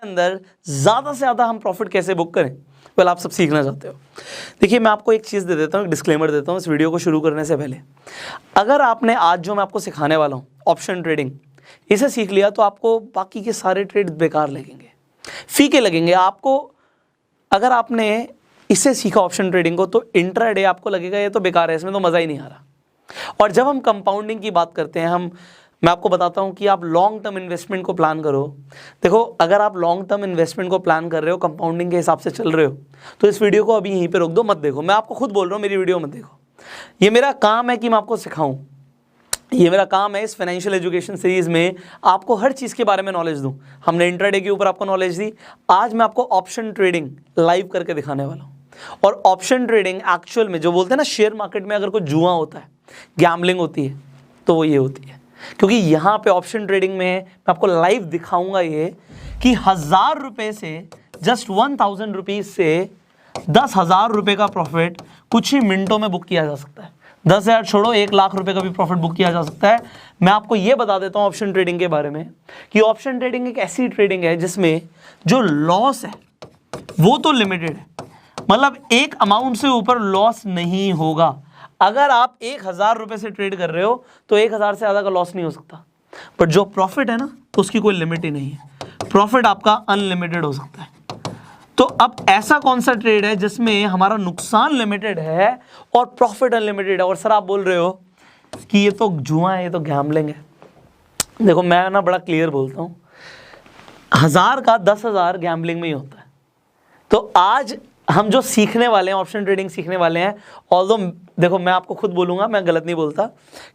अंदर ज़्यादा से ज़्यादा हम प्रॉफिट कैसे बुक करें, वेल आप सब सीखना चाहते हो। देखिए मैं आपको एक चीज़ दे देता हूँ, एक डिस्क्लेमर देता हूँ इस वीडियो को शुरू करने से पहले। अगर आपने आज जो मैं आपको सिखाने वाला हूँ ऑप्शन ट्रेडिंग, इसे सीख लिया तो आपको बाकी के सारे ट्रेड बेकार लगेंगे, फीके लगेंगे आपको। अगर आपने इसे सीखा ऑप्शन ट्रेडिंग को तो इंट्राडे आपको लगेगा ये तो बेकार है, इसमें तो मज़ा ही नहीं आ रहा। और जब हम कंपाउंडिंग की बात करते हैं, मैं आपको बताता हूं कि आप लॉन्ग टर्म इन्वेस्टमेंट को प्लान करो। देखो अगर आप लॉन्ग टर्म इन्वेस्टमेंट को प्लान कर रहे हो, कंपाउंडिंग के हिसाब से चल रहे हो, तो इस वीडियो को अभी यहीं पे रोक दो, मत देखो। मैं आपको खुद बोल रहा हूँ मेरी वीडियो मत देखो। ये मेरा काम है कि मैं आपको सिखाऊं, ये मेरा काम है इस फाइनेंशियल एजुकेशन सीरीज़ में आपको हर चीज़ के बारे में नॉलेज दूं। हमने इंट्राडे के ऊपर आपको नॉलेज दी, आज मैं आपको ऑप्शन ट्रेडिंग लाइव करके दिखाने वाला हूँ। और ऑप्शन ट्रेडिंग एक्चुअल में जो बोलते हैं ना, शेयर मार्केट में अगर कोई जुआ होता है, गैम्बलिंग होती है, तो वो ये होती है। क्योंकि यहाँ पे ऑप्शन ट्रेडिंग में मैं आपको लाइव दिखाऊंगा ये कि 1000 रुपये से, जस्ट 1000 रुपीज़ से 10,000 रुपये का प्रॉफिट कुछ ही मिनटों में बुक किया जा सकता है। 10,000 छोड़ो, 1 लाख रुपए का भी प्रॉफिट बुक किया जा सकता है। मैं आपको ये बता देता हूँ ऑप्शन ट्रेडिंग के बारे में कि ऑप्शन ट्रेडिंग एक ऐसी ट्रेडिंग है जिसमें जो लॉस है वो तो लिमिटेड है, मतलब एक अमाउंट से ऊपर लॉस नहीं होगा। अगर आप 1000 रुपये से ट्रेड कर रहे हो तो 1000 से ज़्यादा का लॉस नहीं हो सकता, पर जो प्रॉफिट है ना तो उसकी कोई लिमिट ही नहीं है। प्रॉफिट आपका अनलिमिटेड हो सकता है। तो अब ऐसा कौन सा ट्रेड है जिसमें हमारा नुकसान लिमिटेड है और प्रॉफिट अनलिमिटेड है? और सर आप बोल रहे हो कि ये तो जुआ है, ये तो गैम्बलिंग है। देखो मैं ना बड़ा क्लियर बोलता हूँ, 1000 का 10,000 गैम्बलिंग में ही होता है। तो आज हम जो सीखने वाले हैं, ऑप्शन ट्रेडिंग सीखने वाले हैं, ऑल्दो देखो मैं आपको खुद बोलूँगा, मैं गलत नहीं बोलता,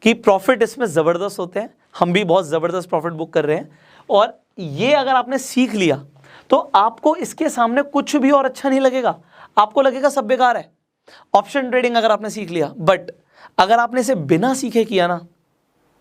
कि प्रॉफिट इसमें ज़बरदस्त होते हैं। हम भी बहुत ज़बरदस्त प्रॉफिट बुक कर रहे हैं। और ये अगर आपने सीख लिया तो आपको इसके सामने कुछ भी और अच्छा नहीं लगेगा, आपको लगेगा सब बेकार है ऑप्शन ट्रेडिंग अगर आपने सीख लिया। बट अगर आपने इसे बिना सीखे किया ना,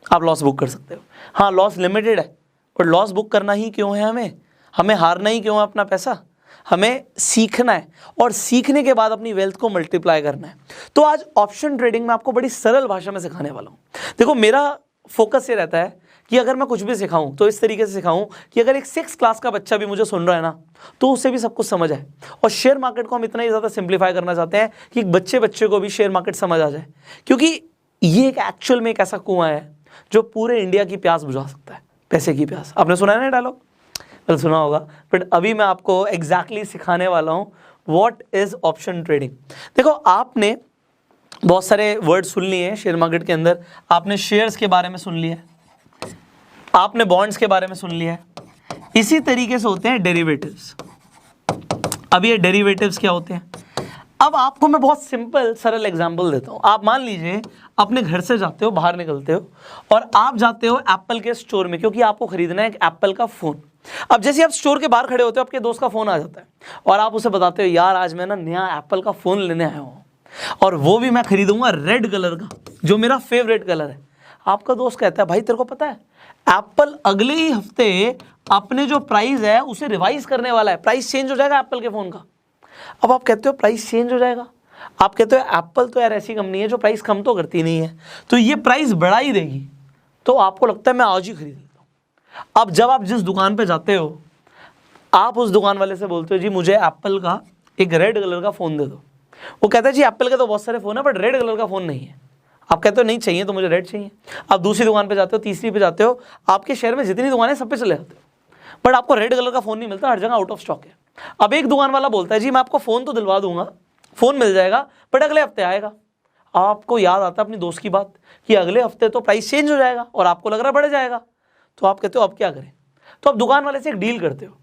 आप लॉस बुक कर सकते हो। हाँ लॉस लिमिटेड है, और लॉस बुक करना ही क्यों है? हमें हारना ही क्यों है अपना पैसा? हमें सीखना है, और सीखने के बाद अपनी वेल्थ को मल्टीप्लाई करना है। तो आज ऑप्शन ट्रेडिंग में आपको बड़ी सरल भाषा में सिखाने वाला हूँ। देखो मेरा फोकस ये रहता है कि अगर मैं कुछ भी सिखाऊं तो इस तरीके से सिखाऊं कि अगर एक 6 क्लास का बच्चा भी मुझे सुन रहा है ना, तो उसे भी सब कुछ समझ आए। और शेयर मार्केट को हम इतना ही ज़्यादा सिंप्लीफाई करना चाहते हैं कि एक बच्चे को भी शेयर मार्केट समझ आ जाए, क्योंकि ये एक एक्चुअल में एक ऐसा कुआं है जो पूरे इंडिया की प्यास बुझा सकता है, पैसे की प्यास। आपने सुना है ना डायलॉग? तो सुना होगा, बट अभी मैं आपको एग्जैक्टली सिखाने वाला हूँ व्हाट इज ऑप्शन ट्रेडिंग। देखो आपने बहुत सारे वर्ड सुन लिए हैं शेयर मार्केट के अंदर। आपने शेयर्स के बारे में सुन लिया है, आपने बॉन्ड्स के बारे में सुन लिया है। इसी तरीके से होते हैं डेरिवेटिव्स। अब ये डेरिवेटिव्स क्या होते हैं? अब आपको मैं बहुत सिंपल सरल एग्जांपल देता हूं। आप मान लीजिए अपने घर से जाते हो, बाहर निकलते हो और आप जाते हो एप्पल के स्टोर में, क्योंकि आपको खरीदना है एक एप्पल का फोन। अब जैसे आप स्टोर के बाहर खड़े होते हो, आपके दोस्त का फोन आ जाता है और आप उसे बताते हो यार आज मैं ना नया एप्पल का फोन लेने आया हूँ, और वो भी मैं खरीदूंगा रेड कलर का, जो मेरा फेवरेट कलर है। आपका दोस्त कहता है भाई तेरे को पता है एप्पल अगले ही हफ्ते अपने जो प्राइस है उसे रिवाइज करने वाला है, प्राइस चेंज हो जाएगा एप्पल के फोन का। अब आप कहते हो प्राइस चेंज हो जाएगा, आप कहते हो एप्पल तो यार ऐसी कंपनी है जो प्राइस कम तो करती नहीं है, तो ये प्राइस बढ़ा ही देगी। तो आपको लगता है मैं आज ही खरीद लेता हूँ। अब जब आप जिस दुकान पे जाते हो, आप उस दुकान वाले से बोलते हो जी मुझे एप्पल का एक रेड कलर का फ़ोन दे दो। वो कहता है जी एप्पल के तो बहुत सारे फ़ोन है बट रेड कलर का फ़ोन नहीं है। आप कहते हो नहीं चाहिए तो मुझे रेड चाहिए। आप दूसरी दुकान पे जाते हो, तीसरी पे जाते हो, आपके शहर में जितनी दुकानें सब पे चले जाते हो, बट आपको रेड कलर का फ़ोन नहीं मिलता, हर जगह आउट ऑफ स्टॉक है। अब एक दुकान वाला बोलता है जी मैं आपको फ़ोन तो दिलवा दूंगा, फ़ोन मिल जाएगा बट अगले हफ्ते आएगा। आपको याद आता है अपनी दोस्त की बात कि अगले हफ्ते तो प्राइस चेंज हो जाएगा और आपको लग रहा है बढ़ जाएगा। तो आप कहते हो अब क्या करें? तो आप दुकान वाले से एक डील करते हो,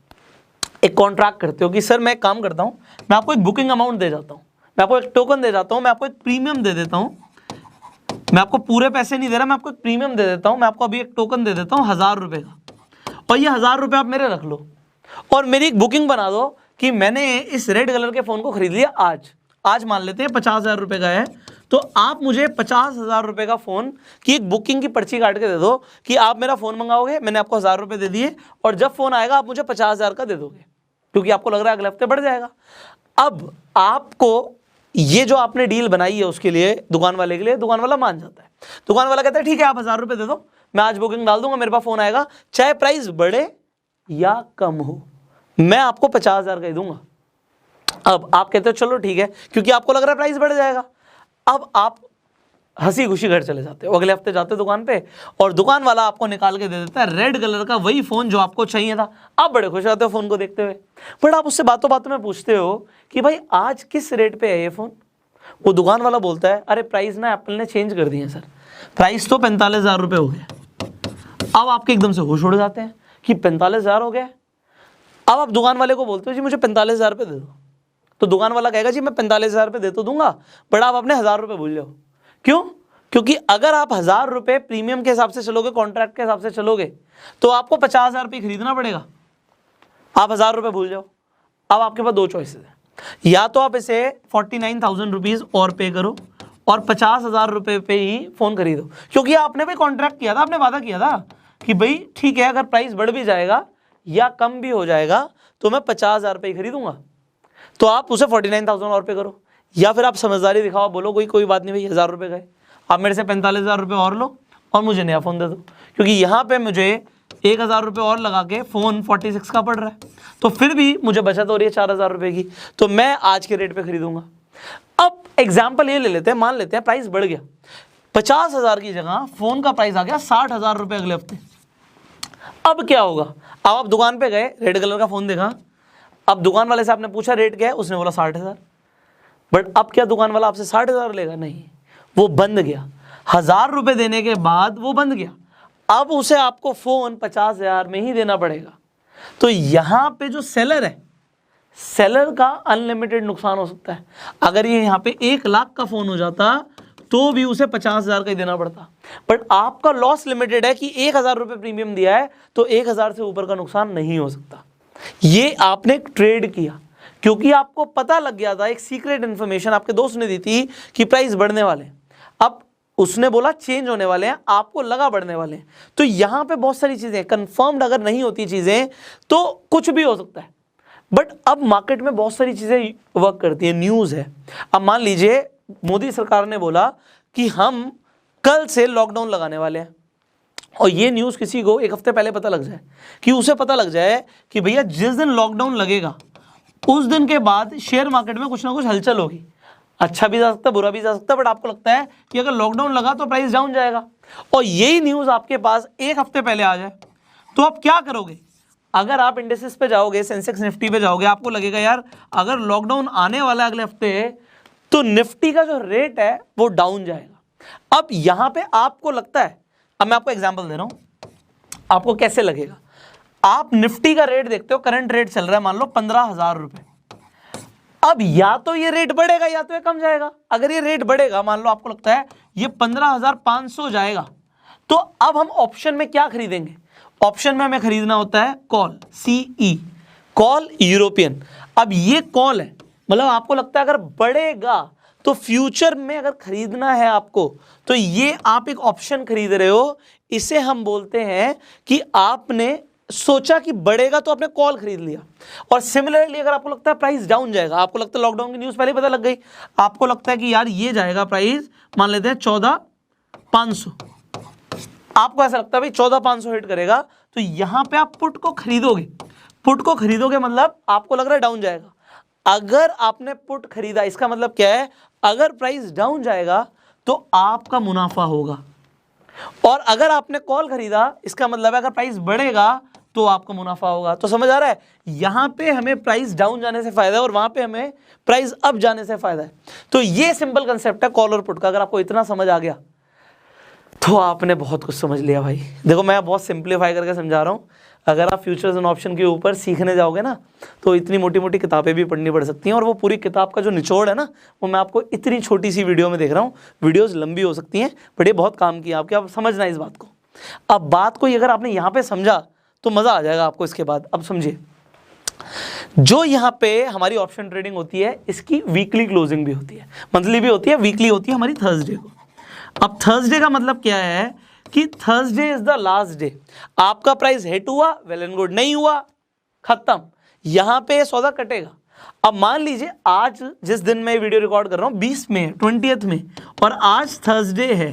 एक कॉन्ट्रैक्ट करते हो कि सर मैं एक काम करता हूँ, मैं आपको एक बुकिंग अमाउंट दे जाता हूँ, मैं आपको एक टोकन दे जाता हूँ, मैं आपको एक प्रीमियम दे देता हूँ, मैं आपको पूरे पैसे नहीं दे रहा, मैं आपको एक प्रीमियम दे देता हूँ, मैं आपको अभी एक टोकन दे देता हूँ 1000 रुपये का, और ये 1000 रुपये आप मेरे रख लो और मेरी एक बुकिंग बना दो कि मैंने इस रेड कलर के फ़ोन को खरीद लिया आज मान लेते हैं 50,000 रुपये का है, तो आप मुझे 50,000 रुपये का फ़ोन की एक बुकिंग की पर्ची काट के दे दो कि आप मेरा फ़ोन मंगाओगे, मैंने आपको 1000 रुपये दे दिए और जब फ़ोन आएगा आप मुझे 50,000 का दे दोगे, क्योंकि आपको लग रहा है अगले हफ्ते बढ़ जाएगा। अब आपको ये जो आपने डील बनाई है उसके लिए, दुकान वाले के लिए, दुकान वाला मान जाता है। दुकान वाला कहता है ठीक है आप 1000 रुपये दे दो, मैं आज बुकिंग डाल दूंगा, मेरे पास फ़ोन आएगा, चाहे प्राइस बढ़े या कम हो, मैं आपको 50,000 का ही दूंगा। अब आप कहते हो चलो ठीक है, क्योंकि आपको लग रहा है प्राइस बढ़ जाएगा। अब आप हंसी खुशी घर चले जाते हो, अगले हफ्ते जाते हो दुकान पे और दुकान वाला आपको निकाल के दे देता है रेड कलर का वही फोन जो आपको चाहिए था। आप बड़े खुश रहते हो फोन को देखते हुए, बट आप उससे बातों बातों में पूछते हो कि भाई आज किस रेट पे है ये फोन। वो दुकान वाला बोलता है अरे प्राइस ना एप्पल ने चेंज कर दिए सर, प्राइस तो 45,000 रुपये हो गया। अब आपके एकदम से होश उड़ जाते हैं कि 45,000 हो गया। अब आप दुकान वाले को बोलते हो जी मुझे 45,000 रुपये दे दो, तो दुकान वाला कहेगा जी मैं 45,000 रुपये दे तो दूंगा, बट आप अपने 1,000 रुपये भूल जाओ। क्यों? क्योंकि अगर आप 1,000 रुपये प्रीमियम के हिसाब से चलोगे, कॉन्ट्रैक्ट के हिसाब से चलोगे, तो आपको 50,000 रुपये खरीदना पड़ेगा। आप 1,000 रुपये भूल जाओ। अब आपके पास दो चॉइसेस हैं, या तो आप इसे 49,000 रुपीज़ और पे करो और 50,000 रुपये पे ही फ़ोन खरीदो, क्योंकि आपने भी कॉन्ट्रैक्ट किया था, आपने वादा किया था कि भाई ठीक है अगर प्राइस बढ़ भी जाएगा या कम भी हो जाएगा तो मैं 50,000 रुपये ही खरीदूंगा। तो आप उसे 49,000 और पे करो, या फिर आप समझदारी दिखाओ, बोलो कोई बात नहीं भाई 1,000 रुपये गए, आप मेरे से 45,000 रुपये और लो और मुझे नया फ़ोन दे दो, क्योंकि यहाँ पे मुझे 1,000 रुपये और लगा के फ़ोन 46 का पड़ रहा है, तो फिर भी मुझे बचत हो रही है 4,000 रुपये की, तो मैं आज के रेट पे खरीदूंगा। अब एग्जाम्पल ये ले लेते हैं, मान लेते हैं प्राइस बढ़ गया, 50,000 की जगह फ़ोन का प्राइस आ गया 60,000 रुपये अगले हफ्ते। अब क्या होगा? अब आप दुकान पे गए, रेड कलर का फ़ोन देखा, अब दुकान वाले से आपने पूछा रेट क्या है, उसने बोला 60,000, बट अब क्या दुकान वाला आपसे 60,000 लेगा? नहीं, वो बंद गया। 1,000 रुपये देने के बाद वो बंद गया, अब उसे आपको फ़ोन 50,000 में ही देना पड़ेगा। तो यहाँ पे जो सेलर है, सेलर का अनलिमिटेड नुकसान हो सकता है। अगर ये यहाँ पे 1,00,000 का फ़ोन हो जाता तो भी उसे 50,000 का ही देना पड़ता, बट आपका लॉस लिमिटेड है कि 1,000 रुपये प्रीमियम दिया है तो 1,000 से ऊपर का नुकसान नहीं हो सकता। ये आपने ट्रेड किया क्योंकि आपको पता लग गया था, एक सीक्रेट इन्फॉर्मेशन आपके दोस्त ने दी थी कि प्राइस बढ़ने वाले हैं। अब उसने बोला चेंज होने वाले हैं, आपको लगा बढ़ने वाले हैं। तो यहाँ पे बहुत सारी चीज़ें कंफर्म्ड अगर नहीं होती चीज़ें तो कुछ भी हो सकता है, बट अब मार्केट में बहुत सारी चीज़ें वर्क करती है। न्यूज़ है, अब मान लीजिए मोदी सरकार ने बोला कि हम कल से लॉकडाउन लगाने वाले हैं, और ये न्यूज़ किसी को एक हफ्ते पहले पता लग जाए, कि उसे पता लग जाए कि भैया जिस दिन लॉकडाउन लगेगा उस दिन के बाद शेयर मार्केट में कुछ ना कुछ हलचल होगी। अच्छा भी जा सकता है, बुरा भी जा सकता है, बट आपको लगता है कि अगर लॉकडाउन लगा तो प्राइस डाउन जाएगा, और यही न्यूज़ आपके पास एक हफ्ते पहले आ जाए, तो आप क्या करोगे? अगर आप इंडेक्सेस पे जाओगे, सेंसेक्स निफ्टी पे जाओगे, आपको लगेगा यार अगर लॉकडाउन आने वाला है अगले हफ्ते तो निफ्टी का जो रेट है वो डाउन जाएगा। अब यहाँ पे आपको लगता है, अब मैं आपको एग्जांपल दे रहा हूँ, आपको कैसे लगेगा? आप निफ्टी का रेट देखते हो, करंट रेट चल रहा है मान लो 15,000 रुपये। अब या तो ये रेट बढ़ेगा या तो ये कम जाएगा। अगर ये रेट बढ़ेगा, मान लो आपको लगता है ये 15,500 जाएगा, तो अब हम ऑप्शन में क्या खरीदेंगे? ऑप्शन में हमें खरीदना होता है कॉल, CE, कॉल यूरोपियन। अब ये कॉल है, मतलब आपको लगता है अगर बढ़ेगा तो फ्यूचर में अगर खरीदना है आपको, तो ये आप एक ऑप्शन खरीद रहे हो, इसे हम बोलते हैं कि आपने सोचा कि बढ़ेगा तो आपने कॉल खरीद लिया। और सिमिलरली अगर आपको लगता है प्राइस डाउन जाएगा, आपको लगता है लॉकडाउन की न्यूज़ पहले पता लग गई, आपको लगता है कि यार ये जाएगा प्राइस, मान लेते हैं 14,500, आपको ऐसा लगता है भाई 14,500 हिट करेगा, तो यहां पे आप पुट को खरीदोगे। पुट को खरीदोगे मतलब आपको लग रहा है डाउन जाएगा। अगर आपने पुट खरीदा, इसका मतलब क्या है? अगर प्राइस डाउन जाएगा तो आपका मुनाफा होगा, और अगर आपने कॉल खरीदा, इसका मतलब है अगर प्राइस बढ़ेगा तो आपका मुनाफा होगा। तो समझ आ रहा है? यहां पे हमें प्राइस डाउन जाने से फायदा है और वहां पे हमें प्राइस अप जाने से फायदा है। तो ये सिंपल कंसेप्ट है कॉल और पुट का। अगर आपको इतना समझ आ गया तो आपने बहुत कुछ समझ लिया भाई। देखो मैं बहुत सिंप्लीफाई करके समझा रहा हूँ। अगर आप फ्यूचर्स एंड ऑप्शन के ऊपर सीखने जाओगे ना, तो इतनी मोटी मोटी किताबें भी पढ़नी पड़ सकती हैं, और वो पूरी किताब का जो निचोड़ है ना, वो मैं आपको इतनी छोटी सी वीडियो में देख रहा हूँ। वीडियोस लंबी हो सकती हैं, बट ये बहुत काम की है आपके, आप समझना इस बात को। अब बात को अगर आपने यहाँ पे समझा तो मज़ा आ जाएगा आपको इसके बाद। अब समझिए, जो यहाँ पे हमारी ऑप्शन ट्रेडिंग होती है, इसकी वीकली क्लोजिंग भी होती है, मंथली भी होती है, वीकली होती है हमारी थर्सडे को। अब थर्सडे का मतलब क्या है कि Thursday is the last day. आपका प्राइस हिट हुआ, वेल एंड गुड, नहीं हुआ, खत्म, यहां पे सौदा कटेगा। अब मान लीजिए आज जिस दिन मैं वीडियो रिकॉर्ड कर रहा हूं 20 में, 20th में, और आज थर्सडे है,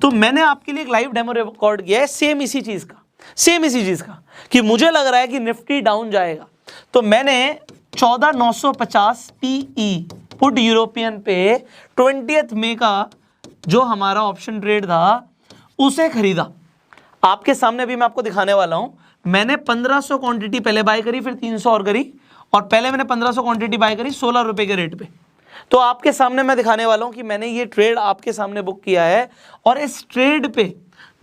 तो मैंने आपके लिए एक लाइव डेमो रिकॉर्ड किया है सेम इसी चीज का कि मुझे लग रहा है कि निफ्टी डाउन जाएगा। तो मैंने 14,950 PE पुट यूरोपियन पे 20th मई का जो हमारा ऑप्शन ट्रेड था उसे खरीदा। आपके सामने भी मैं आपको दिखाने वाला हूं। मैंने 1500 क्वांटिटी पहले बाय करी, फिर 300 और करी, और पहले मैंने 1500 क्वांटिटी बाय करी 16 रुपए के रेट पे। तो आपके सामने मैं दिखाने वाला हूं कि मैंने ये ट्रेड आपके सामने बुक किया है, और इस ट्रेड पे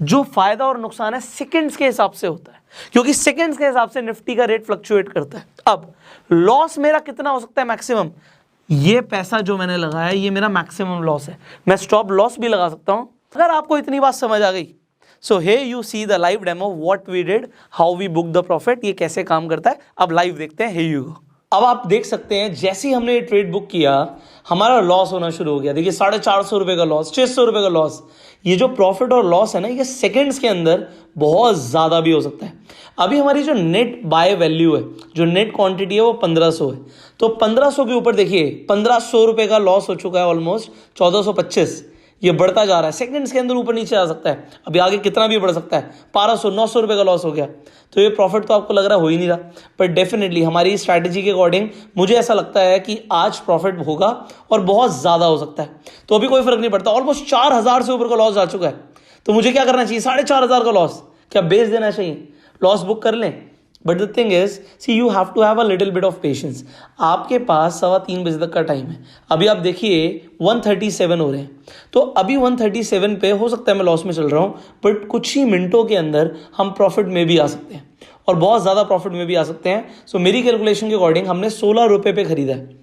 जो फायदा और नुकसान है सेकंड्स के हिसाब से होता है, क्योंकि सेकंड्स के हिसाब से निफ्टी का रेट फ्लक्चुएट करता है। अब लॉस मेरा कितना हो सकता है मैक्सिमम, ये पैसा जो मैंने लगाया ये मेरा मैक्सिमम लॉस है। मैं स्टॉप लॉस भी लगा सकता हूं। अगर आपको इतनी बात समझ आ गई, so here you see the live demo what we did, how we book the profit, ये कैसे काम करता है। अब लाइव देखते हैं। Here you go. अब आप देख सकते हैं जैसे ही हमने ये ट्रेड बुक किया हमारा लॉस होना शुरू हो गया। देखिए 450 रुपए का लॉस, 600 रुपए का लॉस। ये जो प्रॉफिट और लॉस है ना, ये सेकंड्स के अंदर बहुत ज्यादा भी हो सकता है। अभी हमारी जो नेट बाय वैल्यू है, जो नेट क्वांटिटी है वो 1500 है। तो 1500 के ऊपर देखिए 1500 रुपए का लॉस हो चुका है, ऑलमोस्ट 1425। ये बढ़ता जा रहा है, सेकंड्स के अंदर ऊपर नीचे आ सकता है। अभी आगे कितना भी बढ़ सकता है, 1200 900 रुपए का लॉस हो गया। तो ये प्रॉफिट तो आपको लग रहा हो ही नहीं रहा, पर डेफिनेटली हमारी स्ट्रैटेजी के अकॉर्डिंग मुझे ऐसा लगता है कि आज प्रॉफिट होगा और बहुत ज्यादा हो सकता है। तो अभी कोई फर्क नहीं पड़ता, ऑलमोस्ट 4000 से ऊपर का लॉस आ चुका है। तो मुझे क्या करना चाहिए, 4500 का लॉस क्या बेच देना चाहिए, लॉस बुक कर लें। But the thing is, see you have to have a little bit of patience. आपके पास 3:15 बजे तक का टाइम है। अभी आप देखिए 137 हो रहे हैं, तो अभी 137 पे हो सकता है मैं लॉस में चल रहा हूं, बट कुछ ही मिनटों के अंदर हम प्रॉफिट में भी आ सकते हैं, और बहुत ज्यादा प्रॉफिट में भी आ सकते हैं। सो मेरी कैलकुलेशन के अकॉर्डिंग हमने 16 रुपए पे खरीदा है।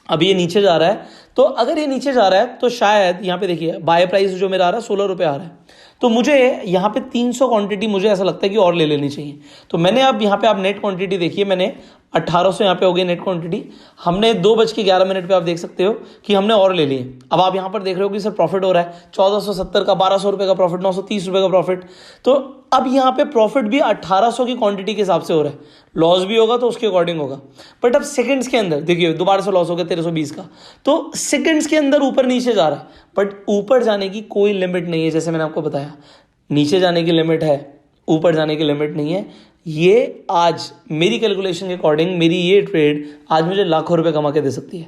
अभी ये नीचे जा रहा है, तो अगर ये नीचे जा रहा है तो शायद यहाँ पे देखिए बाय प्राइस जो मेरा आ रहा है 16 रुपए आ रहा है। तो मुझे यहाँ पे 300 क्वांटिटी मुझे ऐसा लगता है कि और ले लेनी चाहिए। तो मैंने अब यहाँ पे आप नेट क्वांटिटी देखिए, मैंने 1800 यहाँ पे हो गई नेट क्वांटिटी। हमने 2:11 पे आप देख सकते हो कि हमने और ले लिए। अब आप यहाँ पर देख रहे हो कि सर प्रॉफिट हो रहा है 1470 का, 1200 रुपए का प्रॉफिट, 930 रुपए का प्रॉफिट। तो अब यहाँ पे प्रॉफिट भी 1800 की क्वांटिटी के हिसाब से हो रहा है, लॉस भी होगा तो उसके अकॉर्डिंग होगा। बट अब सेकंड्स के अंदर देखिए दोबारा से लॉस हो गया 1320 का। तो सेकंड्स के अंदर ऊपर नीचे जा रहा है, बट ऊपर जाने की कोई लिमिट नहीं है। जैसे मैंने आपको बताया, नीचे जाने की लिमिट है, ऊपर जाने की लिमिट नहीं है। ये आज मेरी कैलकुलेशन के अकॉर्डिंग मेरी ये ट्रेड आज मुझे लाखों रुपए कमा के दे सकती है।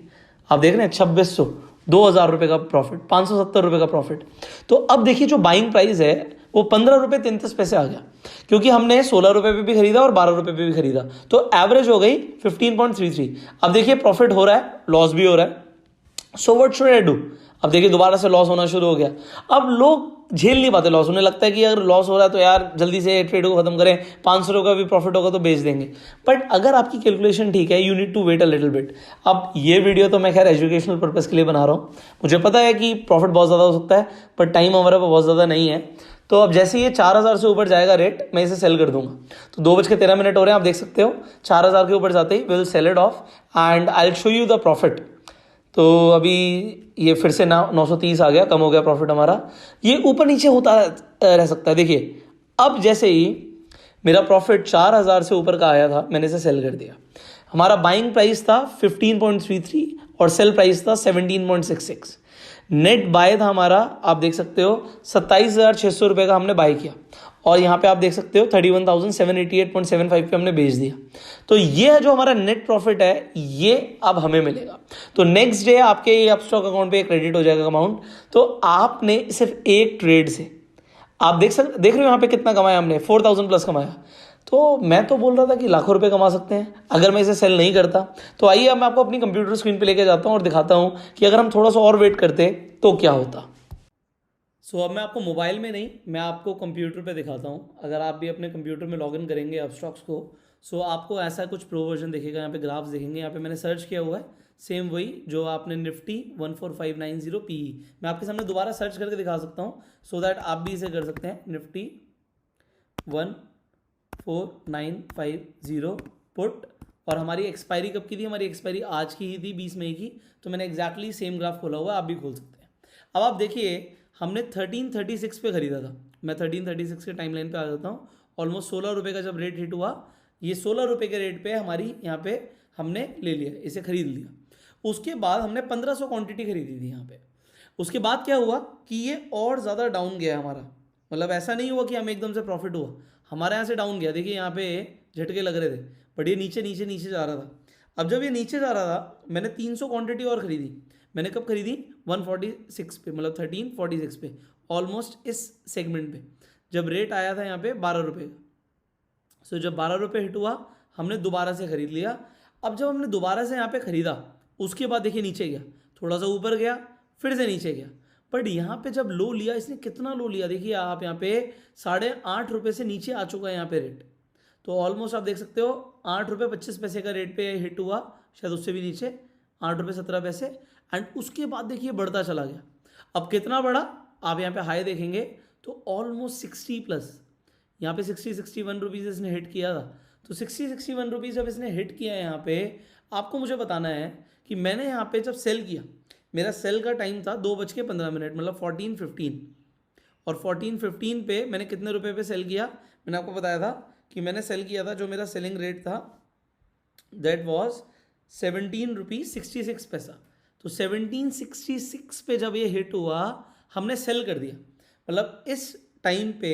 आप देख रहे हैं 2600, 2000 रुपए का प्रॉफिट, 570 रुपए का प्रॉफिट। तो अब देखिए जो बाइंग प्राइस है वो 15 रुपए 33 पैसे आ गया, क्योंकि हमने 16 रुपए पे भी खरीदा और 12 रुपए पे भी खरीदा। तो एवरेज हो गई 15.33। अब देखिए प्रॉफिट हो रहा है, लॉस भी हो रहा है। So what should I do. अब देखिए दोबारा से लॉस होना शुरू हो गया। अब लोग झेल नहीं पाते लॉस, उन्हें लगता है कि अगर लॉस हो रहा है तो यार जल्दी से ट्रेड को खत्म करें, 500 रुपये का भी प्रॉफिट होगा तो बेच देंगे। बट अगर आपकी कैलकुलेशन ठीक है, you need to wait a little bit. अब ये वीडियो तो मैं खैर एजुकेशनल पर्पस के लिए बना रहा हूँ। मुझे पता है कि प्रॉफिट बहुत ज़्यादा हो सकता है, पर टाइम हमारे पास बहुत ज़्यादा नहीं है। तो अब जैसे ये 4000 से ऊपर जाएगा रेट, मैं इसे सेल कर दूंगा। तो 2:13 हो रहे हैं, आप देख सकते हो 4000 के ऊपर जाते ही will sell it off and I will show you the profit. तो अभी ये फिर से 930 आ गया, कम हो गया प्रॉफिट हमारा। ये ऊपर नीचे होता रह सकता है। देखिए अब जैसे ही मेरा प्रॉफिट 4000 से ऊपर का आया था, मैंने इसे सेल कर दिया। हमारा बाइंग प्राइस था 15.33 और सेल प्राइस था 17.66। नेट बाय था हमारा, आप देख सकते हो 27,600 रुपये का हमने बाय किया, और यहाँ पे आप देख सकते हो 31,788.75 पे हमने बेच दिया। तो ये जो हमारा नेट प्रॉफिट है ये अब हमें मिलेगा। तो नेक्स्ट डे आपके ये अपस्टॉक अकाउंट पे क्रेडिट हो जाएगा अमाउंट। तो आपने सिर्फ एक ट्रेड से आप देख रहे हो यहाँ पे कितना कमाया हमने, 4000 प्लस कमाया। तो मैं तो बोल रहा था कि लाखों रुपए कमा सकते हैं अगर मैं इसे सेल नहीं करता। तो आइए अब मैं आपको अपनी कंप्यूटर स्क्रीन पे लेके जाता हूँ और दिखाता हूँ कि अगर हम थोड़ा सा और वेट करते तो क्या होता। सो अब मैं आपको मोबाइल में नहीं, मैं आपको कंप्यूटर पे दिखाता हूँ। अगर आप भी अपने कंप्यूटर में लॉगिन करेंगे अपस्टॉक्स को, सो आपको ऐसा कुछ प्रो वर्जन दिखेगा। यहाँ पे ग्राफ्स दिखेंगे, यहाँ पे मैंने सर्च किया हुआ है सेम वही जो आपने निफ्टी 14590 PE। मैं आपके सामने दोबारा सर्च करके दिखा सकता हूँ सो दैट आप भी इसे कर सकते हैं। निफ्टी 14950 पुट, और हमारी एक्सपायरी कब की थी, हमारी एक्सपायरी आज की ही थी 20 मई की। तो मैंने एग्जैक्टली सेम ग्राफ खोला हुआ है, आप भी खोल सकते हैं। अब आप देखिए हमने 1336 पे खरीदा था। मैं 1336 के टाइम लाइन पे आ जाता हूँ। ऑलमोस्ट 16 रुपये का जब रेट हिट हुआ, ये 16 रुपये के रेट पे हमारी यहाँ पे हमने ले लिया, इसे खरीद लिया। उसके बाद हमने 1500 क्वांटिटी खरीदी थी यहाँ पे। उसके बाद क्या हुआ कि ये और ज़्यादा डाउन गया हमारा, मतलब ऐसा नहीं हुआ कि हमें एकदम से प्रॉफिट हुआ, हमारे यहाँ से डाउन गया। देखिए यहाँ पे झटके लग रहे थे, बट ये नीचे नीचे नीचे जा रहा था। अब जब ये नीचे जा रहा था, मैंने 300 क्वांटिटी और खरीदी। मैंने कब खरीदी? 146 पे, मतलब 1346 पे, ऑलमोस्ट इस सेगमेंट पे, जब रेट आया था यहाँ पे 12 रुपये का। सो जब 12 रुपये हिट हुआ, हमने दोबारा से खरीद लिया। अब जब हमने दोबारा से यहाँ पे खरीदा, उसके बाद देखिए नीचे गया, थोड़ा सा ऊपर गया, फिर से नीचे गया। बट यहाँ पे जब लो लिया, इसने कितना लो लिया देखिए आप, यहाँ पे 8.5 रुपये से नीचे आ चुका है यहाँ पे रेट। तो ऑलमोस्ट आप देख सकते हो 8 रुपये 25 पैसे का रेट पे हिट हुआ, शायद उससे भी नीचे 8 रुपये 17 पैसे। एंड उसके बाद देखिए बढ़ता चला गया। अब कितना बढ़ा, आप यहाँ पे हाई देखेंगे तो ऑलमोस्ट 60 प्लस, यहाँ पे 61 रुपीज़ इसने हिट किया था। तो 61 रुपीज़ जब इसने हिट किया है यहाँ पे, आपको मुझे बताना है कि मैंने यहाँ पे जब सेल किया, मेरा सेल का टाइम था 2:15, मतलब 14:15, और 14:15 पे मैंने कितने रुपए पे सेल किया? मैंने आपको बताया था कि मैंने सेल किया था, जो मेरा सेलिंग रेट था दैट वाज 17.66 रुपीज़। तो 17.66 पे जब ये हिट हुआ, हमने सेल कर दिया, मतलब इस टाइम पे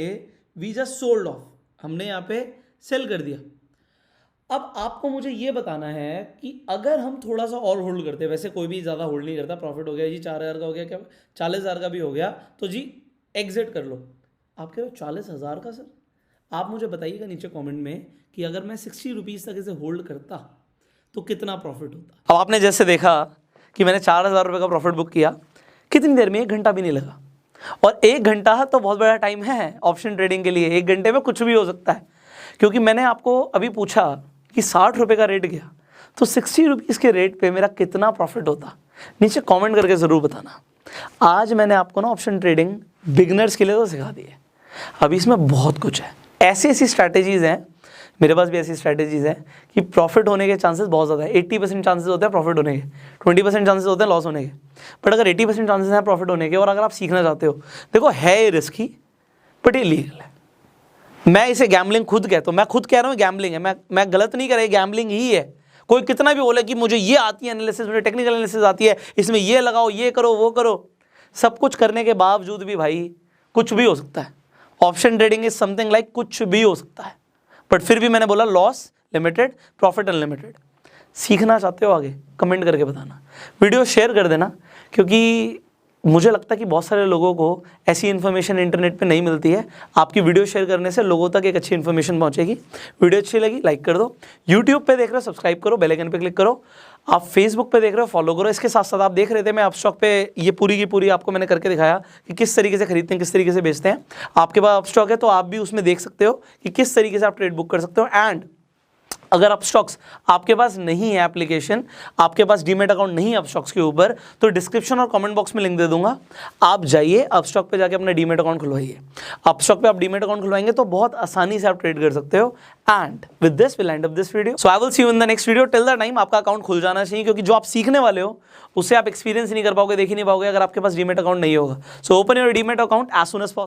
वी जस्ट सोल्ड ऑफ, हमने यहाँ पे सेल कर दिया। अब आपको मुझे ये बताना है कि अगर हम थोड़ा सा और होल्ड करते, वैसे कोई भी ज़्यादा होल्ड नहीं करता, प्रॉफिट हो गया जी 4,000 का हो गया, क्या 40,000 का भी हो गया, तो जी एग्जिट कर लो। आप कह रहे हो 40,000 का सर? आप मुझे बताइएगा नीचे कमेंट में कि अगर मैं 60 रुपीज़ तक इसे होल्ड करता तो कितना प्रॉफिट होता। अब आपने जैसे देखा कि मैंने 4,000 रुपये का प्रॉफिट बुक किया, कितनी देर में? 1 घंटा भी नहीं लगा। और 1 घंटा तो बहुत बड़ा टाइम है ऑप्शन ट्रेडिंग के लिए। 1 घंटे में कुछ भी हो सकता है, क्योंकि मैंने आपको अभी पूछा कि 60 रुपये का रेट गया, तो 60 रुपीज़ के रेट पे मेरा कितना प्रॉफिट होता। नीचे कमेंट करके ज़रूर बताना। आज मैंने आपको ना ऑप्शन ट्रेडिंग बिगनर्स के लिए तो सिखा दी है, अभी इसमें बहुत कुछ है। ऐसी स्ट्रैटेजीज़ हैं, मेरे पास भी ऐसी स्ट्रैटेजीज़ हैं कि प्रॉफिट होने के चांसेस बहुत ज़्यादा है। 80% चांसेस होते हैं प्रॉफिट होने के, 20% चांसेस होते हैं लॉस होने के। बट अगर 80% चांसेस हैं प्रॉफिट होने के, और अगर आप सीखना चाहते हो, देखो है ये रिस्की बट ये लीगल है। मैं इसे गैम्बलिंग खुद कहता हूँ, मैं खुद कह रहा हूँ गैम्बलिंग है, मैं गलत नहीं कर रहा, गैम्बलिंग ही है। कोई कितना भी बोले कि मुझे ये आती है एनालिसिस, मुझे टेक्निकल एनालिसिस आती है, इसमें ये लगाओ, ये करो, वो करो, सब कुछ करने के बावजूद भी भाई कुछ भी हो सकता है। Option trading is something like कुछ भी हो सकता है। बट फिर भी मैंने बोला लॉस लिमिटेड, प्रॉफिट अनलिमिटेड। सीखना चाहते हो आगे, कमेंट करके बताना, वीडियो शेयर कर देना, क्योंकि मुझे लगता है कि बहुत सारे लोगों को ऐसी इन्फॉर्मेशन इंटरनेट पे नहीं मिलती है। आपकी वीडियो शेयर करने से लोगों तक एक अच्छी इन्फॉर्मेशन पहुंचेगी। वीडियो अच्छी लगी लाइक कर दो, यूट्यूब पे देख रहे हो सब्सक्राइब करो, बेल आइकन पे क्लिक करो, आप फेसबुक पे देख रहे हो फॉलो करो। इसके साथ साथ आप देख रहे थे मैं अपस्टॉक पे ये पूरी की पूरी आपको मैंने करके दिखाया कि किस तरीके से खरीदते हैं, किस तरीके से बेचते हैं। आपके पास अपस्टॉक है तो आप भी उसमें देख सकते हो कि किस तरीके से आप ट्रेड बुक कर सकते हो। एंड अगर अपस्टॉक्स आपके पास नहीं है एप्लीकेशन, आपके पास डीमेट अकाउंट नहीं है अपस्टॉक्स के ऊपर, तो डिस्क्रिप्शन और कमेंट बॉक्स में लिंक दे दूंगा, आप जाइए अपस्टॉक पे जाके अपना डीमेट अकाउंट खुलवाइए। अपस्टॉक पे आप डीमेट अकाउंट खुलवाएंगे तो बहुत आसानी से आप ट्रेड कर सकते हो। And with this will and up this video, so I will see you in the next video. Till the time आपका अकाउंट खुल जाना चाहिए, क्योंकि जो आप सीखने वाले हो उससे आप एक्सपीरियंस नहीं कर पाओगे, देख ही नहीं पाओगे अगर आपके पास डीमेट अकाउंट नहीं होगा। So open your demat account as soon as possible.